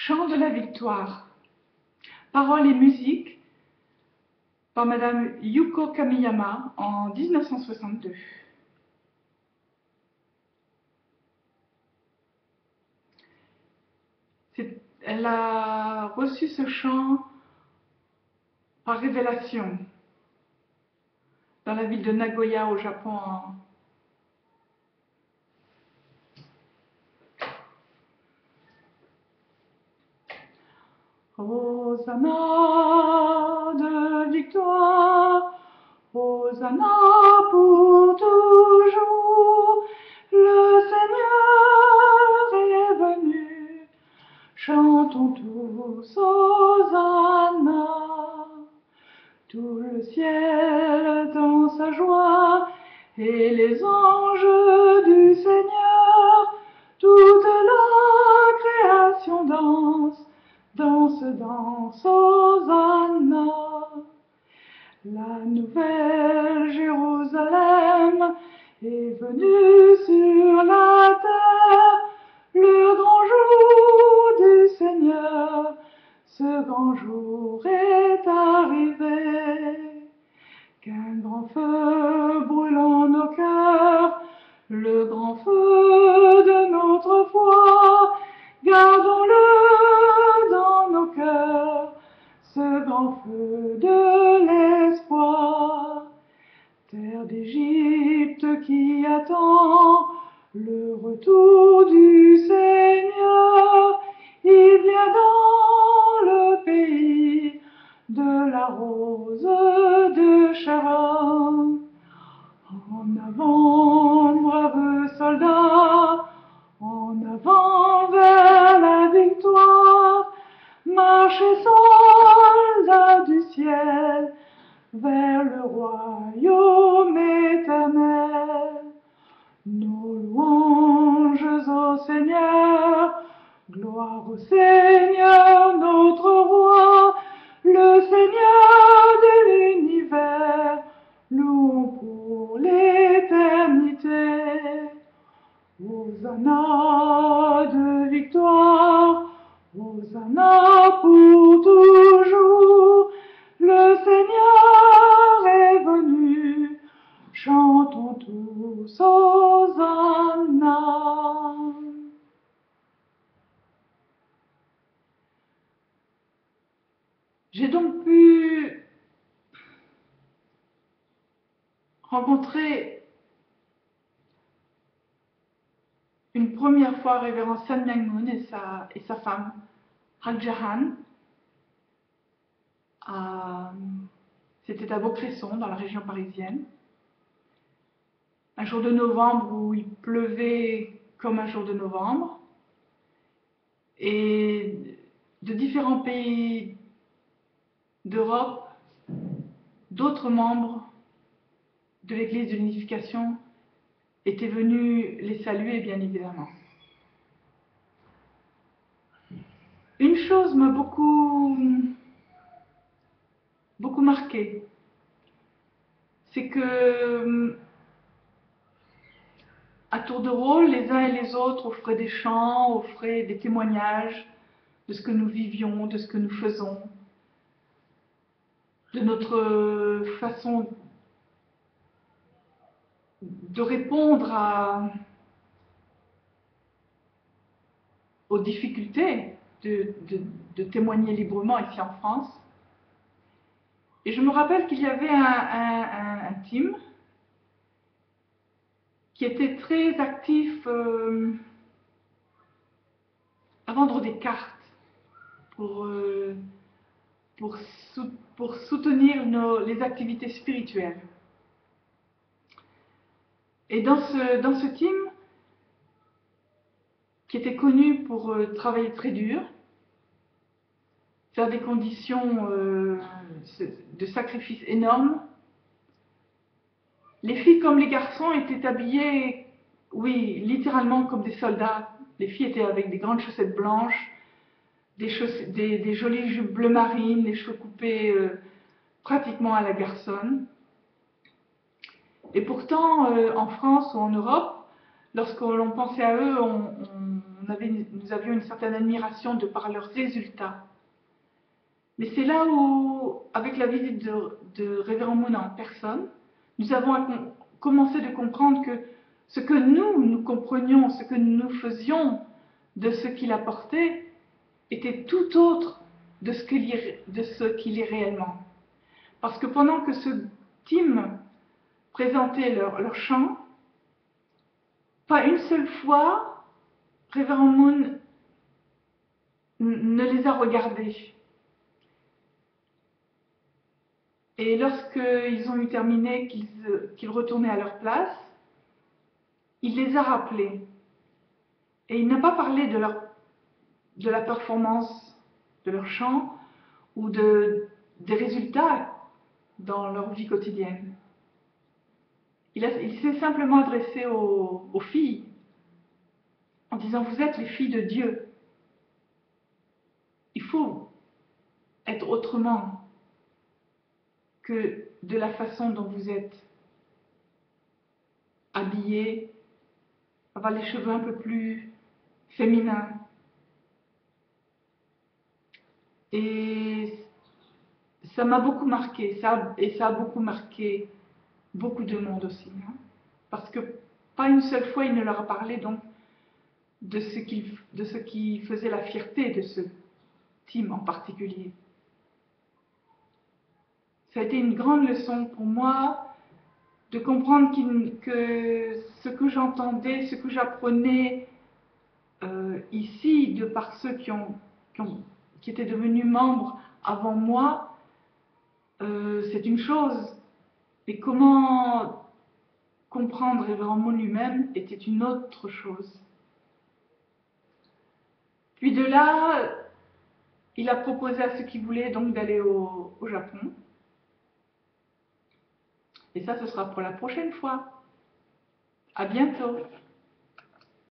Chant de la victoire. Paroles et musique par Madame Yuko Kamiyama en 1962. Elle a reçu ce chant par révélation dans la ville de Nagoya au Japon Hosanna de victoire, Hosanna pour toujours, le Seigneur est venu, chantons tous Hosanna. Tout le ciel dans sa joie et les anges du Seigneur, toute la création danse, danse, Hosanna. La nouvelle Jérusalem est venue sur la terre, le grand jour du Seigneur, ce grand jour est arrivé. Qu'un grand feu brûle en nos cœurs, le grand feu de notre foi, gardons-le dans nos cœurs, ce grand feu de l'espoir. Terre d'Égypte qui attend le retour du Seigneur, il vient dans le pays de la rose de Sharon. En avant, braves soldats, en avant vers la victoire, marchez soldats du ciel, vers le royaume éternel. Nos louanges au Seigneur, gloire au Seigneur notre roi, le Seigneur de l'univers, louons pour l'éternité. Hosanna de victoire, Hosanna pour toujours, le Seigneur est venu, chantons tous Hosanna. J'ai donc pu rencontrer une première fois révérend Sun Myung Moon et sa femme, Hak Ja-han. C'était à Vaucresson, dans la région parisienne. Un jour de novembre où il pleuvait comme un jour de novembre. Et de différents pays d'Europe, d'autres membres de l'Église de l'Unification étaient venus les saluer, bien évidemment. Une chose m'a beaucoup marqué, c'est que à tour de rôle, les uns et les autres offraient des chants, offraient des témoignages de ce que nous vivions, de ce que nous faisons, de notre façon de répondre aux difficultés de témoigner librement ici en France. Et je me rappelle qu'il y avait un team qui était très actif à vendre des cartes pour soutenir les activités spirituelles. Et dans ce team, qui était connu pour travailler très dur, faire des conditions de sacrifice énormes, les filles comme les garçons étaient habillés, oui, littéralement comme des soldats. Les filles étaient avec des grandes chaussettes blanches, des jolies jupes bleu marine, les cheveux coupés pratiquement à la garçonne. Et pourtant, en France ou en Europe, lorsque l'on pensait à eux, on nous avions une certaine admiration de par leurs résultats. Mais c'est là où, avec la visite de Révérend Moon en personne, nous avons commencé de comprendre que ce que nous comprenions, ce que nous faisions de ce qu'il apportait, était tout autre de ce qu'il est réellement. Parce que pendant que ce team présentait leur chant, pas une seule fois, Révérend Moon ne les a regardés. Et lorsqu'ils ont eu terminé, qu'ils retournaient à leur place, il les a rappelés. Et il n'a pas parlé de la performance de leur chant ou des résultats dans leur vie quotidienne. Il s'est simplement adressé aux filles en disant: vous êtes les filles de Dieu. Il faut être autrement que de la façon dont vous êtes habillées, avoir les cheveux un peu plus féminins. Et ça m'a beaucoup marqué, ça a beaucoup marqué beaucoup de monde aussi. Hein, parce que pas une seule fois il ne leur a parlé donc de ce qui faisait la fierté de ce team en particulier. Ça a été une grande leçon pour moi de comprendre que ce que j'entendais, ce que j'apprenais ici, de par ceux qui étaient devenus membres avant moi, c'est une chose. Et comment comprendre Révérend Moon lui-même était une autre chose. Puis de là, il a proposé à ceux qui voulaient donc d'aller au Japon. Et ça, ce sera pour la prochaine fois. À bientôt.